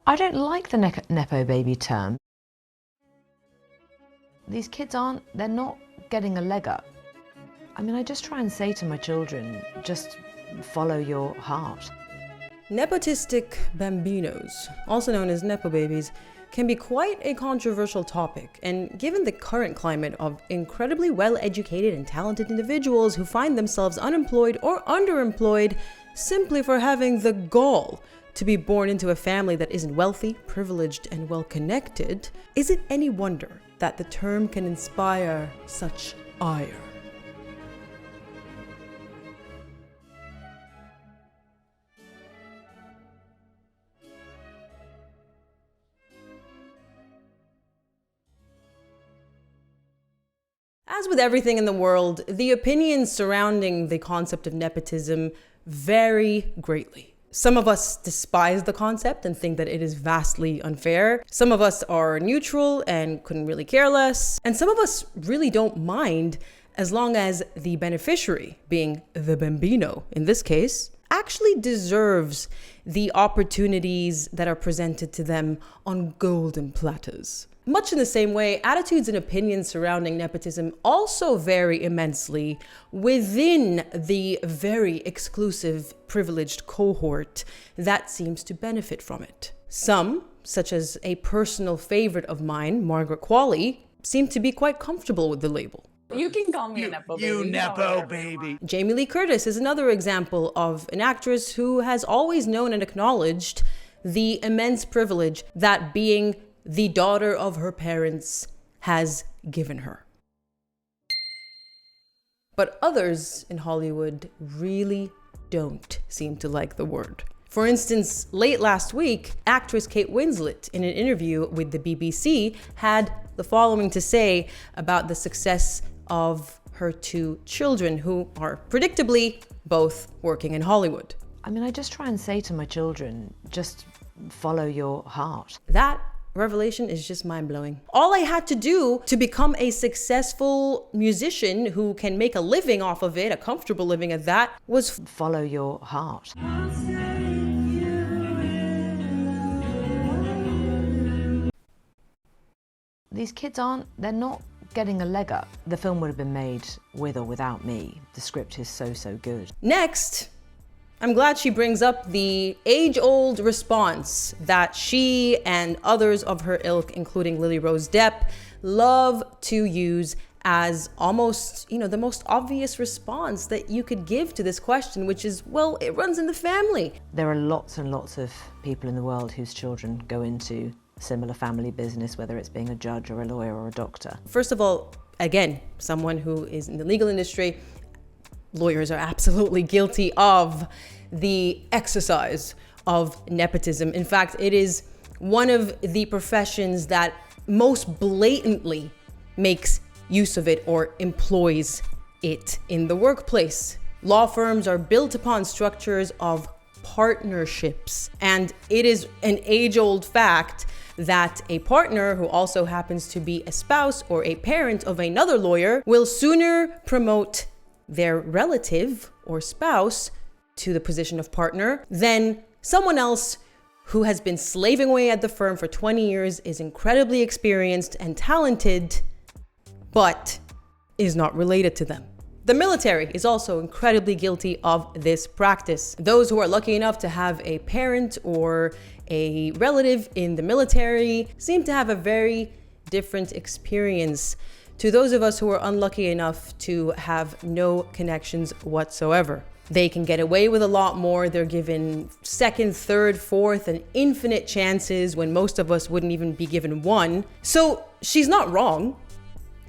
I don't like the Nepo-Baby term. These kids they're not getting a leg up. I mean, I just try and say to my children, just follow your heart. Nepotistic bambinos, also known as Nepo-Babies, can be quite a controversial topic, and given the current climate of incredibly well-educated and talented individuals who find themselves unemployed or underemployed simply for having the gall to be born into a family that isn't wealthy, privileged, and well-connected, is it any wonder that the term can inspire such ire? As with everything in the world, the opinions surrounding the concept of nepotism vary greatly. Some of us despise the concept and think that it is vastly unfair. Some of us are neutral and couldn't really care less. And some of us really don't mind as long as the beneficiary, being the bambino in this case, actually deserves the opportunities that are presented to them on golden platters. Much in the same way, attitudes and opinions surrounding nepotism also vary immensely within the very exclusive, privileged cohort that seems to benefit from it. Some, such as a personal favorite of mine, Margaret Qualley, seem to be quite comfortable with the label. You can call me a Nepo-Baby. You Nepo-Baby. Jamie Lee Curtis is another example of an actress who has always known and acknowledged the immense privilege that being the daughter of her parents has given her. But others in Hollywood really don't seem to like the word. For instance, late last week, actress Kate Winslet, in an interview with the BBC, had the following to say about the success of her two children, who are predictably both working in Hollywood. I mean, I just try and say to my children, just follow your heart. That revelation is just mind-blowing. All I had to do to become a successful musician who can make a living off of it, a comfortable living at that, was follow your heart. These kids they're not getting a leg up. The film would have been made with or without me. The script is so good. Next, I'm glad she brings up the age-old response that she and others of her ilk, including Lily Rose Depp, love to use as almost, the most obvious response that you could give to this question, which is, well, it runs in the family. There are lots and lots of people in the world whose children go into similar family business, whether it's being a judge or a lawyer or a doctor. First of all, again, someone who is in the legal industry, lawyers are absolutely guilty of the exercise of nepotism. In fact, it is one of the professions that most blatantly makes use of it or employs it in the workplace. Law firms are built upon structures of partnerships, and it is an age-old fact that a partner who also happens to be a spouse or a parent of another lawyer will sooner promote their relative or spouse to the position of partner than someone else who has been slaving away at the firm for 20 years, is incredibly experienced and talented, but is not related to them. The military is also incredibly guilty of this practice. Those who are lucky enough to have a parent or a relative in the military seem to have a very different experience to those of us who are unlucky enough to have no connections whatsoever. They can get away with a lot more. They're given second, third, fourth, and infinite chances when most of us wouldn't even be given one. So she's not wrong.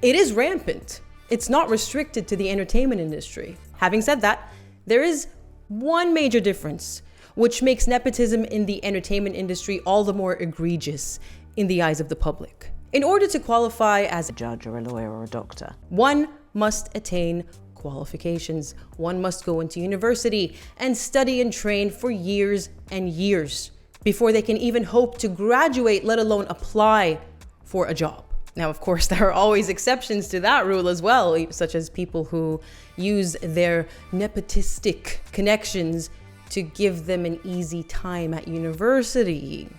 It is rampant. It's not restricted to the entertainment industry. Having said that, there is one major difference, which makes nepotism in the entertainment industry all the more egregious in the eyes of the public. In order to qualify as A judge or a lawyer or a doctor, one must attain qualifications. One must go into university and study and train for years and years before they can even hope to graduate, let alone apply for a job. Now, of course, there are always exceptions to that rule as well, such as people who use their nepotistic connections to give them an easy time at university.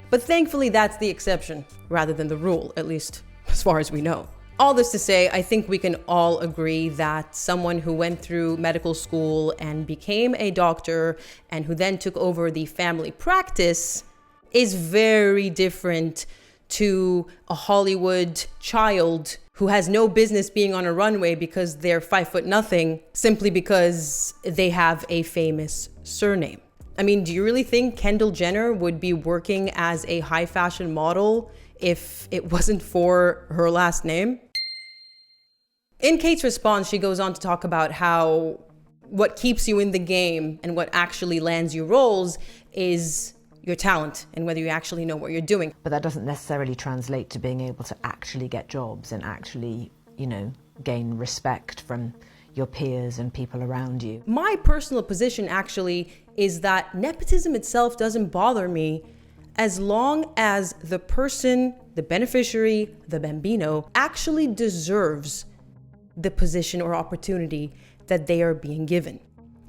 But thankfully, that's the exception rather than the rule, at least as far as we know. All this to say, I think we can all agree that someone who went through medical school and became a doctor and who then took over the family practice is very different to a Hollywood child who has no business being on a runway because they're 5'0" simply because they have a famous surname. I mean, do you really think Kendall Jenner would be working as a high fashion model if it wasn't for her last name? In Kate's response, she goes on to talk about how what keeps you in the game and what actually lands you roles is your talent and whether you actually know what you're doing. But that doesn't necessarily translate to being able to actually get jobs and actually, gain respect from your peers and people around you. My personal position actually is that nepotism itself doesn't bother me as long as the person, the beneficiary, the bambino, actually deserves the position or opportunity that they are being given.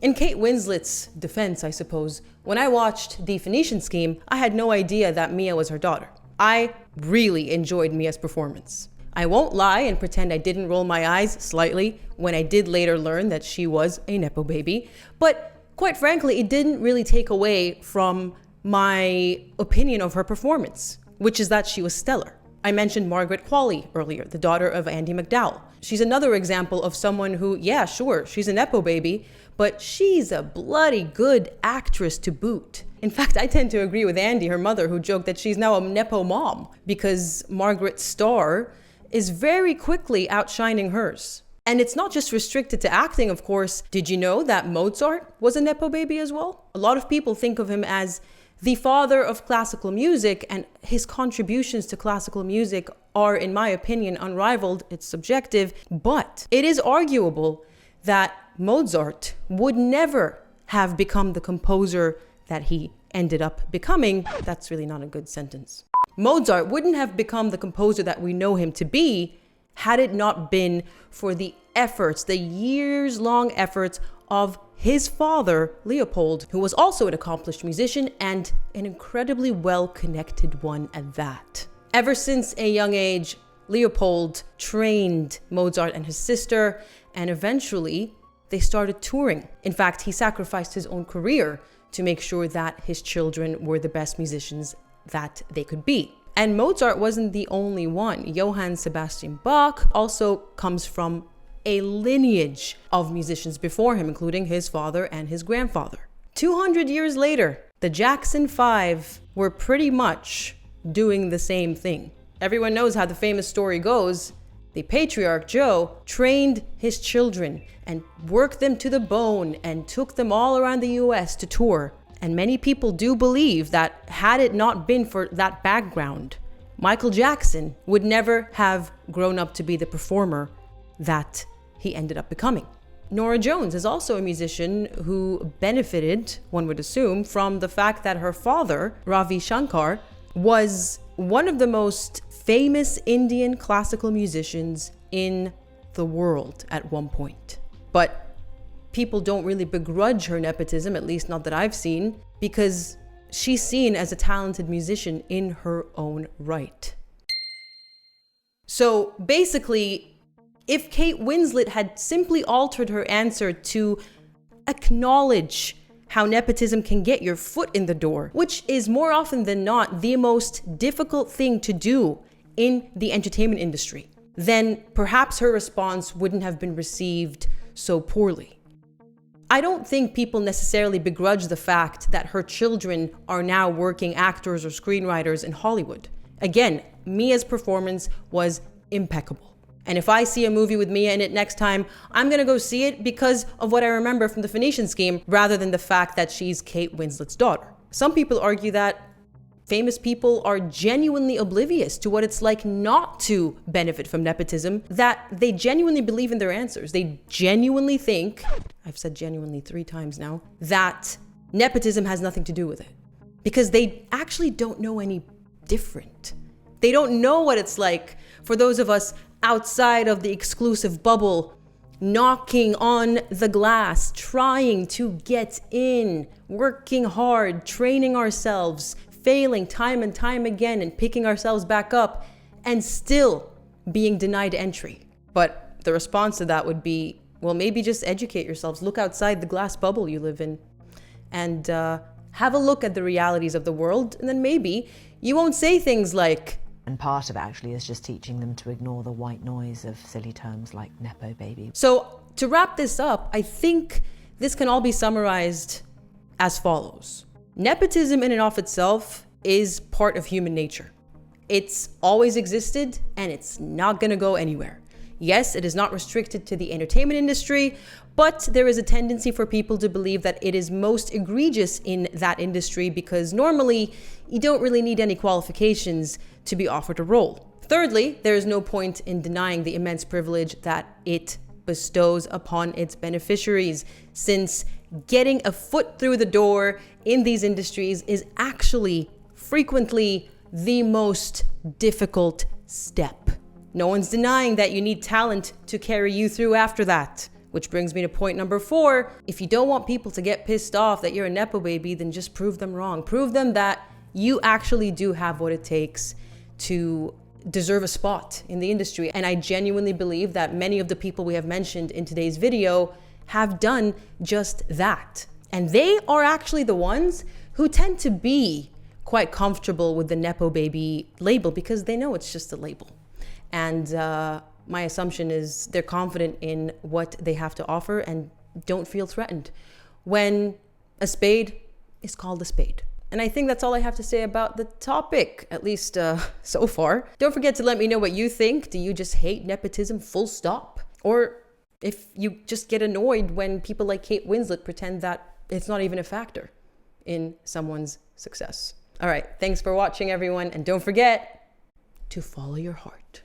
In Kate Winslet's defense, I suppose, when I watched The Phoenician Scheme, I had no idea that Mia was her daughter. I really enjoyed Mia's performance. I won't lie and pretend I didn't roll my eyes slightly when I did later learn that she was a Nepo baby, but quite frankly, it didn't really take away from my opinion of her performance, which is that she was stellar. I mentioned Margaret Qualley earlier, the daughter of Andie MacDowell. She's another example of someone who, yeah, sure, she's a Nepo baby, but she's a bloody good actress to boot. In fact, I tend to agree with Andie, her mother, who joked that she's now a Nepo mom because Margaret's star is very quickly outshining hers. And it's not just restricted to acting, of course. Did you know that Mozart was a Nepo baby as well? A lot of people think of him as the father of classical music, and his contributions to classical music are, in my opinion, unrivaled. It's subjective, but it is arguable that Mozart would never have become the composer that he ended up becoming. That's really not a good sentence. Mozart wouldn't have become the composer that we know him to be had it not been for the efforts, the years-long efforts of his father, Leopold, who was also an accomplished musician and an incredibly well-connected one at that. Ever since a young age, Leopold trained Mozart and his sister, and eventually they started touring. In fact, he sacrificed his own career to make sure that his children were the best musicians that they could be. And Mozart wasn't the only one. Johann Sebastian Bach also comes from a lineage of musicians before him, including his father and his grandfather. 200 years later, the Jackson 5 were pretty much doing the same thing. Everyone knows how the famous story goes. The patriarch Joe trained his children and worked them to the bone and took them all around the US to tour. And many people do believe that had it not been for that background, Michael Jackson would never have grown up to be the performer that he ended up becoming. Norah Jones is also a musician who benefited, one would assume, from the fact that her father, Ravi Shankar, was one of the most famous Indian classical musicians in the world at one point. But people don't really begrudge her nepotism, at least not that I've seen, because she's seen as a talented musician in her own right. So basically, if Kate Winslet had simply altered her answer to acknowledge how nepotism can get your foot in the door, which is more often than not the most difficult thing to do in the entertainment industry, then perhaps her response wouldn't have been received so poorly. I don't think people necessarily begrudge the fact that her children are now working actors or screenwriters in Hollywood. Again, Mia's performance was impeccable. And if I see a movie with Mia in it next time, I'm gonna go see it because of what I remember from The Phoenician Scheme, rather than the fact that she's Kate Winslet's daughter. Some people argue that famous people are genuinely oblivious to what it's like not to benefit from nepotism, that they genuinely believe in their answers. They genuinely think, I've said genuinely 3 times now, that nepotism has nothing to do with it. Because they actually don't know any different. They don't know what it's like for those of us outside of the exclusive bubble, knocking on the glass, trying to get in, working hard, training ourselves, failing time and time again and picking ourselves back up and still being denied entry. But the response to that would be, well, maybe just educate yourselves. Look outside the glass bubble you live in and have a look at the realities of the world. And then maybe you won't say things like... And part of it actually is just teaching them to ignore the white noise of silly terms like Nepo-Baby. So to wrap this up, I think this can all be summarized as follows. Nepotism in and of itself is part of human nature. It's always existed and it's not going to go anywhere. Yes, it is not restricted to the entertainment industry, but there is a tendency for people to believe that it is most egregious in that industry because normally you don't really need any qualifications to be offered a role. Thirdly, there is no point in denying the immense privilege that it bestows upon its beneficiaries, since getting a foot through the door in these industries is actually frequently the most difficult step. No one's denying that you need talent to carry you through after that. Which brings me to point number 4. If you don't want people to get pissed off that you're a Nepo baby, then just prove them wrong. Prove them that you actually do have what it takes to deserve a spot in the industry. And I genuinely believe that many of the people we have mentioned in today's video have done just that. And they are actually the ones who tend to be quite comfortable with the Nepo baby label because they know it's just a label. And my assumption is they're confident in what they have to offer and don't feel threatened when a spade is called a spade. And I think that's all I have to say about the topic, at least so far. Don't forget to let me know what you think. Do you just hate nepotism full stop? Or if you just get annoyed when people like Kate Winslet pretend that it's not even a factor in someone's success. All right, thanks for watching, everyone. And don't forget to follow your heart.